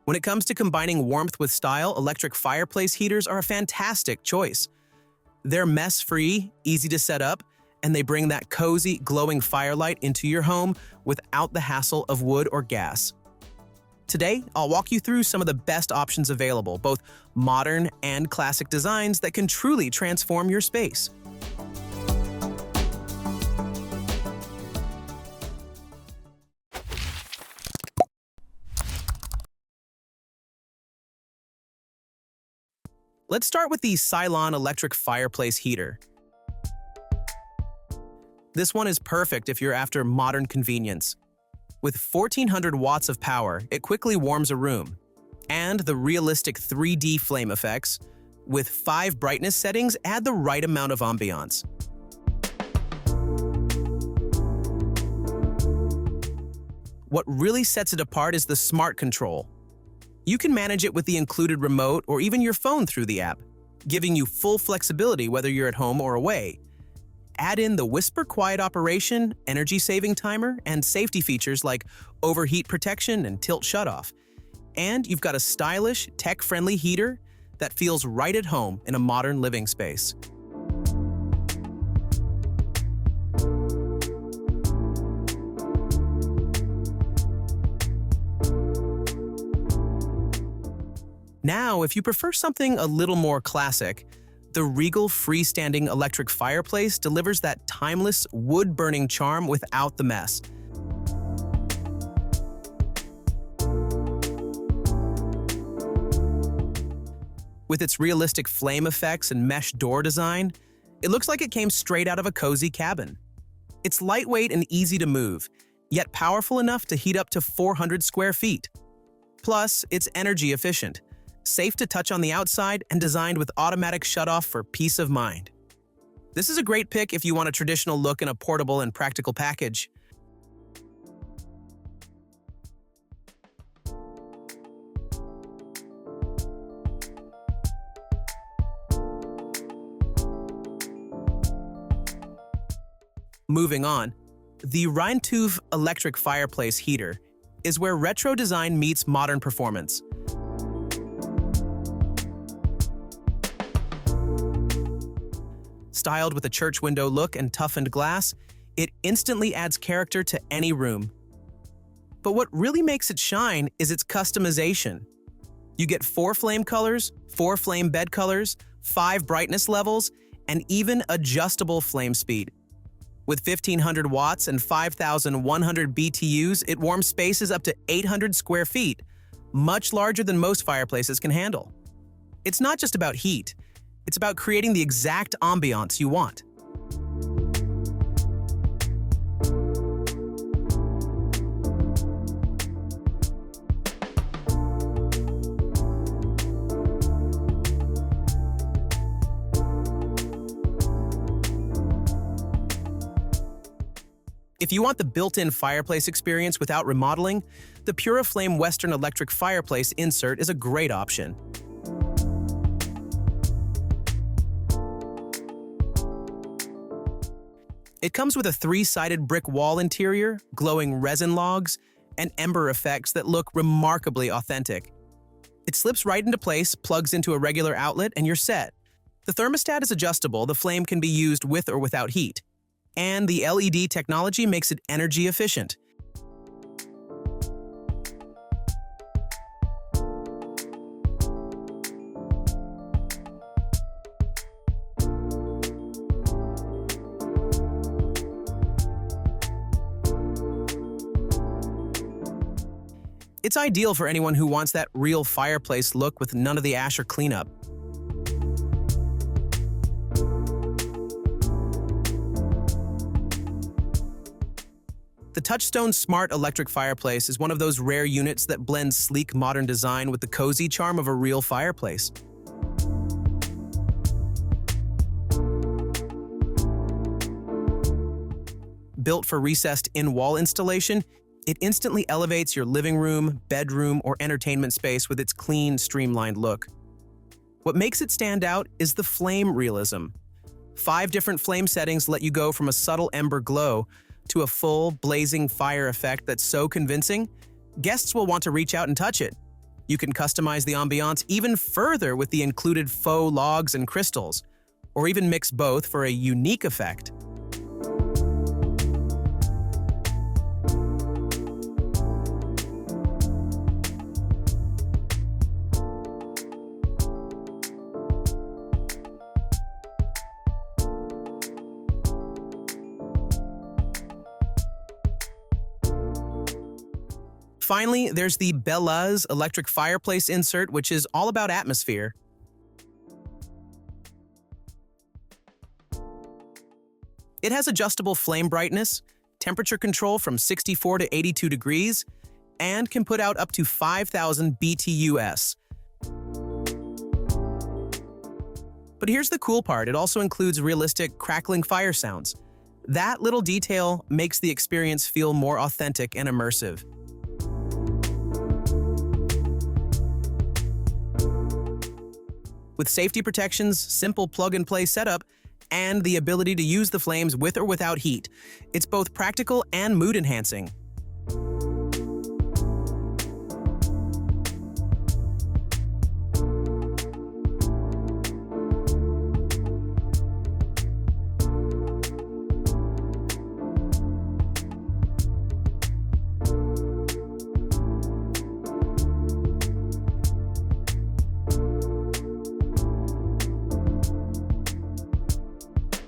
When it comes to combining warmth with style, electric fireplace heaters are a fantastic choice. They're mess-free, easy to set up, and they bring that cozy, glowing firelight into your home without the hassle of wood or gas. Today, I'll walk you through some of the best options available, both modern and classic designs that can truly transform your space. Let's start with the Silonn electric fireplace heater. This one is perfect if you're after modern convenience. With 1400 watts of power, it quickly warms a room. And the realistic 3D flame effects, with 5 brightness settings, add the right amount of ambiance. What really sets it apart is the smart control. You can manage it with the included remote or even your phone through the app, giving you full flexibility whether you're at home or away. Add in the whisper quiet operation, energy-saving timer, and safety features like overheat protection and tilt shutoff. And you've got a stylish, tech-friendly heater that feels right at home in a modern living space. Now, if you prefer something a little more classic, the Regal Freestanding electric fireplace delivers that timeless, wood-burning charm without the mess. With its realistic flame effects and mesh door design, it looks like it came straight out of a cozy cabin. It's lightweight and easy to move, yet powerful enough to heat up to 400 square feet. Plus, it's energy efficient, safe to touch on the outside, and designed with automatic shutoff for peace of mind. This is a great pick if you want a traditional look in a portable and practical package. Moving on, the Rintuf electric fireplace heater is where retro design meets modern performance. Styled with a church window look and toughened glass, it instantly adds character to any room. But what really makes it shine is its customization. You get 4 flame colors, 4 flame bed colors, 5 brightness levels, and even adjustable flame speed. With 1500 watts and 5100 BTUs, it warms spaces up to 800 square feet, much larger than most fireplaces can handle. It's not just about heat. It's about creating the exact ambiance you want. If you want the built-in fireplace experience without remodeling, the PuraFlame Western Electric Fireplace insert is a great option. It comes with a 3-sided brick wall interior, glowing resin logs, and ember effects that look remarkably authentic. It slips right into place, plugs into a regular outlet, and you're set. The thermostat is adjustable, the flame can be used with or without heat. And the LED technology makes it energy efficient. It's ideal for anyone who wants that real fireplace look with none of the ash or cleanup. The Touchstone Smart Electric Fireplace is one of those rare units that blends sleek modern design with the cozy charm of a real fireplace. Built for recessed in-wall installation, it instantly elevates your living room, bedroom, or entertainment space with its clean, streamlined look. What makes it stand out is the flame realism. 5 different flame settings let you go from a subtle ember glow to a full, blazing fire effect that's so convincing, guests will want to reach out and touch it. You can customize the ambiance even further with the included faux logs and crystals, or even mix both for a unique effect. Finally, there's the Belleze electric fireplace insert, which is all about atmosphere. It has adjustable flame brightness, temperature control from 64 to 82 degrees, and can put out up to 5,000 BTUs. But here's the cool part, it also includes realistic crackling fire sounds. That little detail makes the experience feel more authentic and immersive. With safety protections, simple plug-and-play setup, and the ability to use the flames with or without heat, it's both practical and mood-enhancing.